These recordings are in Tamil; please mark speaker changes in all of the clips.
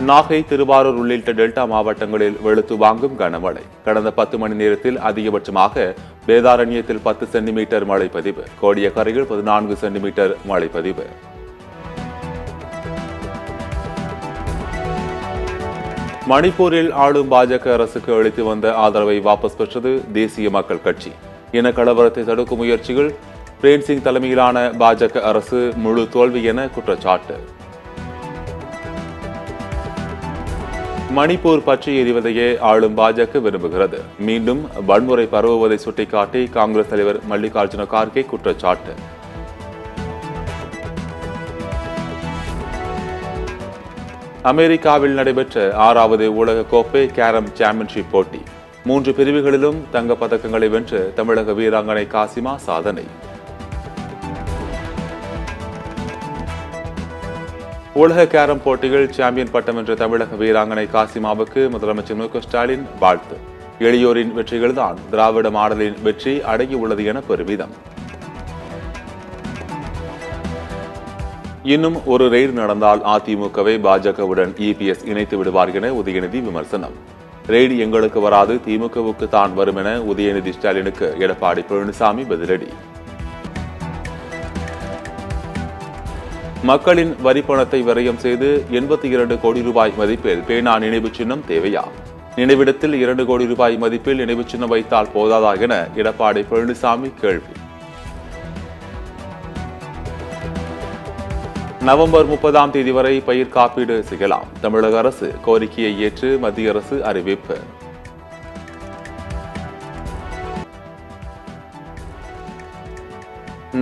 Speaker 1: நாகை, திருவாரூர் உள்ளிட்ட டெல்டா மாவட்டங்களில் வெளுத்து வாங்கும் கனமழை. கடந்த 10 மணி நேரத்தில் அதிகபட்சமாக வேதாரண்யத்தில் 10 சென்டிமீட்டர் மழை பதிவு, கோடியக்கரையில் 14 சென்டிமீட்டர் மழை பதிவு. மணிப்பூரில் ஆளும் பாஜக அரசுக்கு அளித்து வந்த ஆதரவை வாபஸ் பெற்றது தேசிய மக்கள் கட்சி. இன கலவரத்தை தடுக்கும் முயற்சிகள் பிரேம்சிங் தலைமையிலான பாஜக அரசு முழு தோல்வி என குற்றச்சாட்டு. மணிப்பூர் பற்றி எறிவதையே ஆளும் பாஜக விரும்புகிறது. மீண்டும் வன்முறை பரவுவதை சுட்டிக்காட்டி காங்கிரஸ் தலைவர் மல்லிகார்ஜுன கார்கே குற்றச்சாட்டு. அமெரிக்காவில் நடைபெற்ற 6வது உலக கோப்பை கேரம் சாம்பியன்ஷிப் போட்டி. 3 பிரிவுகளிலும் தங்கப் பதக்கங்களை வென்று தமிழக வீராங்கனை காசிமா சாதனை. உலக கேரம் போட்டிகள் சாம்பியன் பட்டம் வென்ற தமிழக வீராங்கனை காசிமாவுக்கு முதலமைச்சர் மு.க. ஸ்டாலின் வாழ்த்து. எளியோரின் வெற்றிகள்தான் திராவிட மாடலின் வெற்றி அடங்கியுள்ளது என பெருமிதம். இன்னும் ஒரு ரெய்டு நடந்தால் அதிமுகவை பாஜகவுடன் இபிஎஸ் இணைத்து விடுவார் என உதயநிதி விமர்சனம். ரெய்டு எங்களுக்கு வராது, திமுகவுக்கு தான் வரும் என உதயநிதி ஸ்டாலினுக்கு எடப்பாடி பழனிசாமி பதிலடி. மக்களின் வரி பணத்தை விரயம் செய்து 82 கோடி ரூபாய் மதிப்பில் பேனா நினைவு சின்னம் தேவையா? நினைவிடத்தில் 2 கோடி ரூபாய் மதிப்பில் நினைவு சின்னம் வைத்தால் போதாதா என எடப்பாடி பழனிசாமி கேள்வி. நவம்பர் 30ஆம் தேதி வரை பயிர் காப்பீடு செய்யலாம். தமிழக அரசு கோரிக்கையை ஏற்று மத்திய அரசு அறிவிப்பு.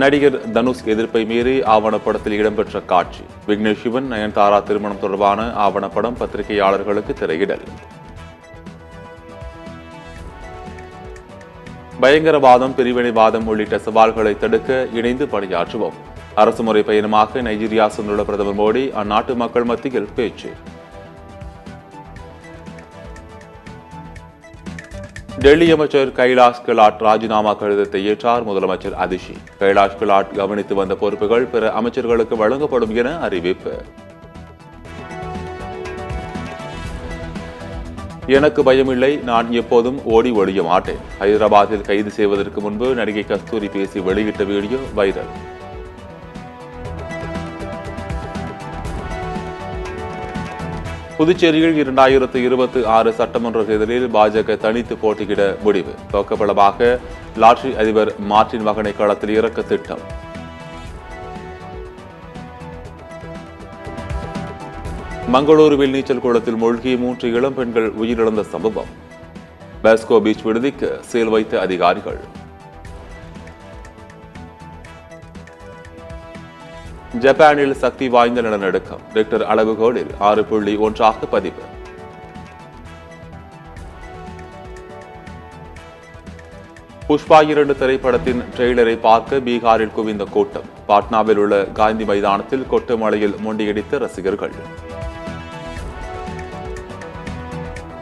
Speaker 1: நடிகர் தனுஷ் எதிர்ப்பை மீறி ஆவணப்படத்தில் இடம்பெற்ற காட்சி. விக்னேஷ் சிவன், நயன்தாரா திருமணம் தொடர்பான ஆவணப்படம் பத்திரிகையாளர்களுக்கு திரையிடல். பயங்கரவாதம், பிரிவினைவாதம் உள்ளிட்ட சவால்களை தடுக்க இணைந்து பணியாற்றுவோம். அரசுமுறை பயணமாக நைஜீரியா சென்றுள்ள பிரதமர் மோடி அந்நாட்டு மக்கள் மத்தியில் பேச்சு. டெல்லி அமைச்சர் கைலாஷ் கெலாட் ராஜினாமா கடிதத்தை ஏற்றார் முதலமைச்சர் அதிஷி. கைலாஷ் கெலாட் கவனித்து வந்த பொறுப்புகள் பிற அமைச்சர்களுக்கு வழங்கப்படும் என அறிவிப்பு. எனக்கு பயமில்லை, நான் எப்போதும் ஓடி ஒழிய மாட்டேன். ஹைதராபாத்தில் கைது செய்வதற்கு முன்பு நடிகை கஸ்தூரி பேசி வெளியிட்ட வீடியோ வைரல். புதுச்சேரியில் 2026 சட்டமன்ற தேர்தலில் பாஜக தனித்து போட்டியிட முடிவு. பக்கபலமாக லாட்டரி அதிபர் மார்டின் மகனை களத்தில் இறக்க திட்டம். மங்களூருவில் நீச்சல் குளத்தில் மூழ்கி 3 இளம் பெண்கள் உயிரிழந்த சம்பவம். பாஸ்கோ பீச் விடுதிக்கு சீல் வைத்த அதிகாரிகள். ஜப்பானில் சக்தி வாய்ந்த நிலநடுக்கம். ரிக்டர் அளவுகோலில் 6.1 பதிவு. புஷ்பா 2 திரைப்படத்தின் ட்ரெய்லரை பார்க்க பீகாரில் குவிந்த கூட்டம். பாட்னாவில் உள்ள காந்தி மைதானத்தில் கொட்டு மழையில் முண்டியடித்த ரசிகர்கள்.